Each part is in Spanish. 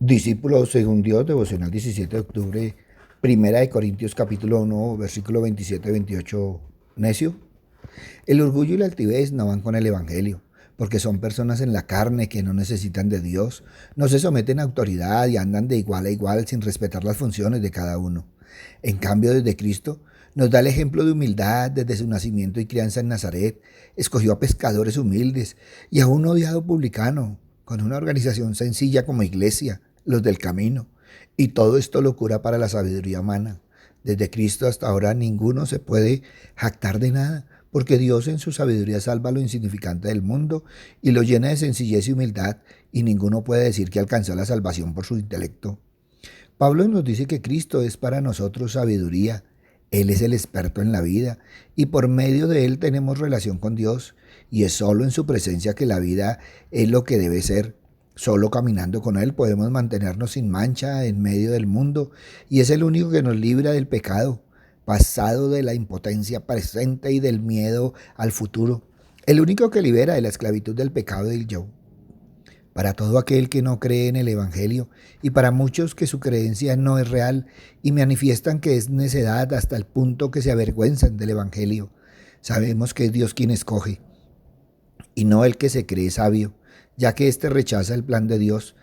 Discípulos según Dios, devocional 17 de octubre, Primera de Corintios capítulo 1, versículo 27-28. Necio, el orgullo y la altivez no van con el Evangelio, porque son personas en la carne que no necesitan de Dios, no se someten a autoridad y andan de igual a igual sin respetar las funciones de cada uno. En cambio, desde Cristo nos da el ejemplo de humildad desde su nacimiento y crianza en Nazaret. Escogió a pescadores humildes y a un odiado publicano, con una organización sencilla como iglesia, los del camino. Y todo esto locura para la sabiduría humana. Desde Cristo hasta ahora ninguno se puede jactar de nada, porque Dios en su sabiduría salva lo insignificante del mundo y lo llena de sencillez y humildad, y ninguno puede decir que alcanzó la salvación por su intelecto. Pablo nos dice que Cristo es para nosotros sabiduría. Él es el experto en la vida y por medio de Él tenemos relación con Dios, y es solo en su presencia que la vida es lo que debe ser. Solo caminando con Él podemos mantenernos sin mancha en medio del mundo, y es el único que nos libra del pecado pasado, de la impotencia presente y del miedo al futuro. El único que libera de la esclavitud del pecado y del yo. Para todo aquel que no cree en el Evangelio y para muchos que su creencia no es real y manifiestan que es necedad hasta el punto que se avergüenzan del Evangelio. Sabemos que es Dios quien escoge y no el que se cree sabio, ya que éste rechaza el plan de Dios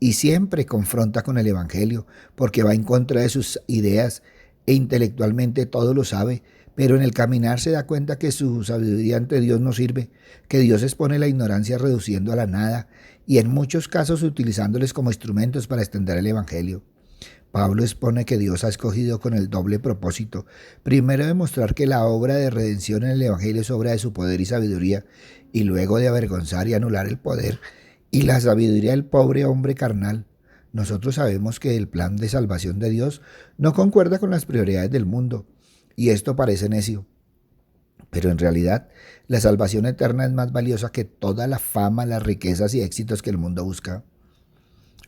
y siempre confronta con el Evangelio porque va en contra de sus ideas e intelectualmente todo lo sabe, pero en el caminar se da cuenta que su sabiduría ante Dios no sirve, que Dios expone la ignorancia reduciendo a la nada y en muchos casos utilizándoles como instrumentos para extender el Evangelio. Pablo expone que Dios ha escogido con el doble propósito, primero demostrar que la obra de redención en el Evangelio es obra de su poder y sabiduría, y luego de avergonzar y anular el poder y la sabiduría del pobre hombre carnal. Nosotros sabemos que el plan de salvación de Dios no concuerda con las prioridades del mundo, y esto parece necio. Pero en realidad, la salvación eterna es más valiosa que toda la fama, las riquezas y éxitos que el mundo busca.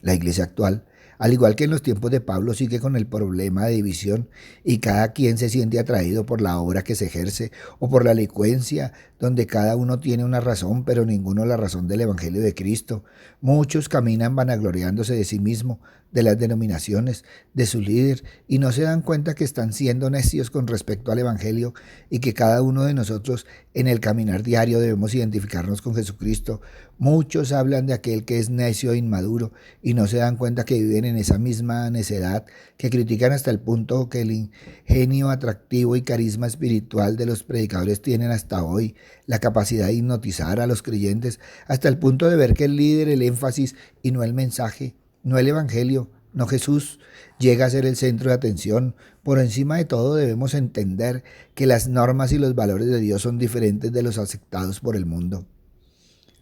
La iglesia actual, al igual que en los tiempos de Pablo, sigue con el problema de división y cada quien se siente atraído por la obra que se ejerce o por la elocuencia, donde cada uno tiene una razón, pero ninguno la razón del Evangelio de Cristo. Muchos caminan vanagloriándose de sí mismo, de las denominaciones, de su líder, y no se dan cuenta que están siendo necios con respecto al Evangelio y que cada uno de nosotros en el caminar diario debemos identificarnos con Jesucristo. Muchos hablan de aquel que es necio e inmaduro y no se dan cuenta que viven en esa misma necedad, que critican hasta el punto que el ingenio atractivo y carisma espiritual de los predicadores tienen hasta hoy, la capacidad de hipnotizar a los creyentes hasta el punto de ver que el líder, el énfasis y no el mensaje, no el Evangelio, no Jesús, llega a ser el centro de atención. Por encima de todo debemos entender que las normas y los valores de Dios son diferentes de los aceptados por el mundo.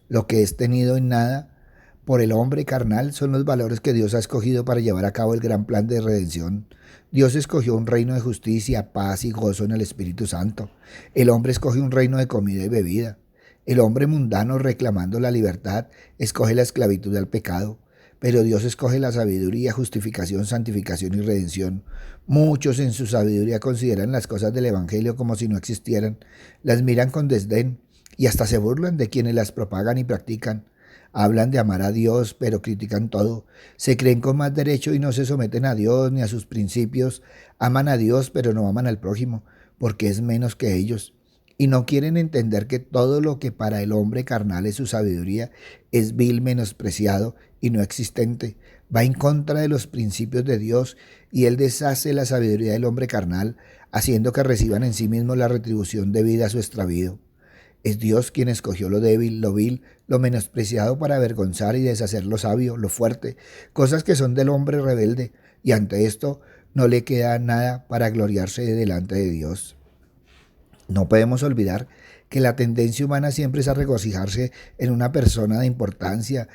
Lo que es tenido en nada por el hombre carnal son los valores que Dios ha escogido para llevar a cabo el gran plan de redención. Dios escogió un reino de justicia, paz y gozo en el Espíritu Santo. El hombre escoge un reino de comida y bebida. El hombre mundano, reclamando la libertad, escoge la esclavitud al pecado. Pero Dios escoge la sabiduría, justificación, santificación y redención. Muchos en su sabiduría consideran las cosas del Evangelio como si no existieran, las miran con desdén y hasta se burlan de quienes las propagan y practican. Hablan de amar a Dios, pero critican todo. Se creen con más derecho y no se someten a Dios ni a sus principios. Aman a Dios, pero no aman al prójimo, porque es menos que ellos. Y no quieren entender que todo lo que para el hombre carnal es su sabiduría es vil, menospreciado y no existente. Va en contra de los principios de Dios y Él deshace la sabiduría del hombre carnal, haciendo que reciban en sí mismos la retribución debida a su extravío. Es Dios quien escogió lo débil, lo vil, lo menospreciado para avergonzar y deshacer lo sabio, lo fuerte, cosas que son del hombre rebelde, y ante esto no le queda nada para gloriarse delante de Dios. No podemos olvidar que la tendencia humana siempre es a regocijarse en una persona de importancia.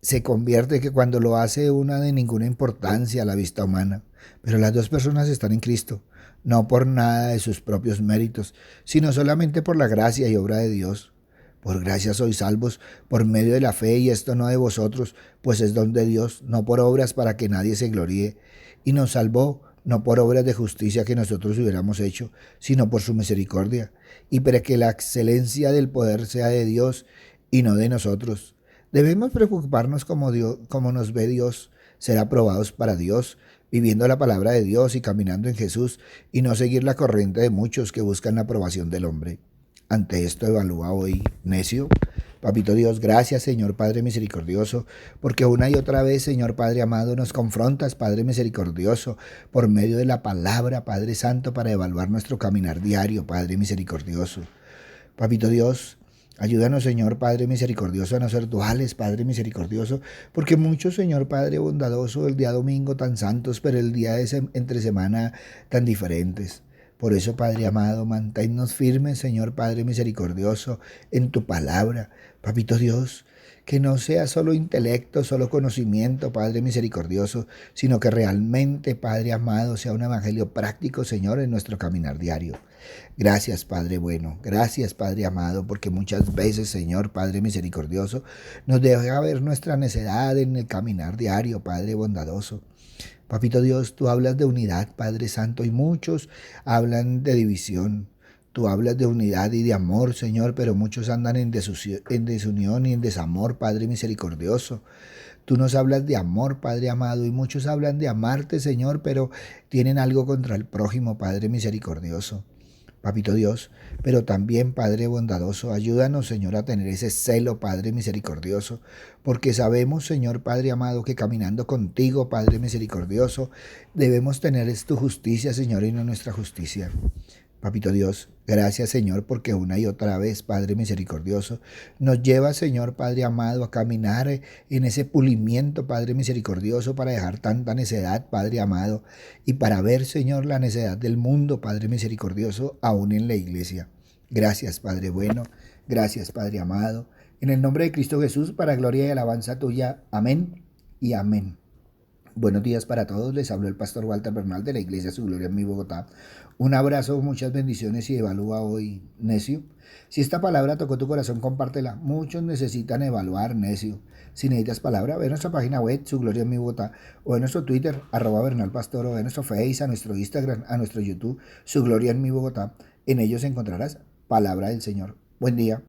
Se convierte que cuando lo hace una de ninguna importancia a la vista humana. Pero las dos personas están en Cristo, no por nada de sus propios méritos, sino solamente por la gracia y obra de Dios. Por gracia sois salvos por medio de la fe, y esto no de vosotros, pues es don de Dios, no por obras para que nadie se gloríe. Y nos salvó no por obras de justicia que nosotros hubiéramos hecho, sino por su misericordia, y para que la excelencia del poder sea de Dios y no de nosotros. Debemos preocuparnos como nos ve Dios, ser aprobados para Dios, viviendo la palabra de Dios y caminando en Jesús y no seguir la corriente de muchos que buscan la aprobación del hombre. Ante esto evalúa hoy, necio. Papito Dios, gracias Señor Padre misericordioso, porque una y otra vez, Señor Padre amado, nos confrontas, Padre misericordioso, por medio de la palabra, Padre Santo, para evaluar nuestro caminar diario, Padre misericordioso. Papito Dios, ayúdanos, Señor Padre misericordioso, a no ser duales, Padre misericordioso, porque muchos, Señor Padre bondadoso, el día domingo tan santos, pero el día de entre semana tan diferentes. Por eso, Padre amado, manténnos firmes, Señor Padre misericordioso, en tu palabra. Papito Dios, que no sea solo intelecto, solo conocimiento, Padre misericordioso, sino que realmente, Padre amado, sea un evangelio práctico, Señor, en nuestro caminar diario. Gracias, Padre bueno, gracias, Padre amado, porque muchas veces, Señor, Padre misericordioso, nos deja ver nuestra necedad en el caminar diario, Padre bondadoso. Papito Dios, tú hablas de unidad, Padre Santo, y muchos hablan de división. Tú hablas de unidad y de amor, Señor, pero muchos andan en desunión y en desamor, Padre misericordioso. Tú nos hablas de amor, Padre amado, y muchos hablan de amarte, Señor, pero tienen algo contra el prójimo, Padre misericordioso. Papito Dios, pero también, Padre bondadoso, ayúdanos, Señor, a tener ese celo, Padre misericordioso, porque sabemos, Señor, Padre amado, que caminando contigo, Padre misericordioso, debemos tener tu justicia, Señor, y no nuestra justicia. Papito Dios, gracias Señor, porque una y otra vez, Padre misericordioso, nos lleva, Señor, Padre amado, a caminar en ese pulimiento, Padre misericordioso, para dejar tanta necedad, Padre amado, y para ver, Señor, la necedad del mundo, Padre misericordioso, aún en la iglesia. Gracias, Padre bueno, gracias, Padre amado. En el nombre de Cristo Jesús, para gloria y alabanza tuya. Amén y amén. Buenos días para todos, les habló el pastor Walter Bernal de la Iglesia Su Gloria en mi Bogotá. Un abrazo, muchas bendiciones y evalúa hoy, necio. Si esta palabra tocó tu corazón, compártela. Muchos necesitan evaluar, necio. Si necesitas palabra, ve a nuestra página web, Su Gloria en mi Bogotá, o en nuestro Twitter, @BernalPastor, o en nuestro Face, a nuestro Instagram, a nuestro YouTube, Su Gloria en mi Bogotá. En ellos encontrarás palabra del Señor. Buen día.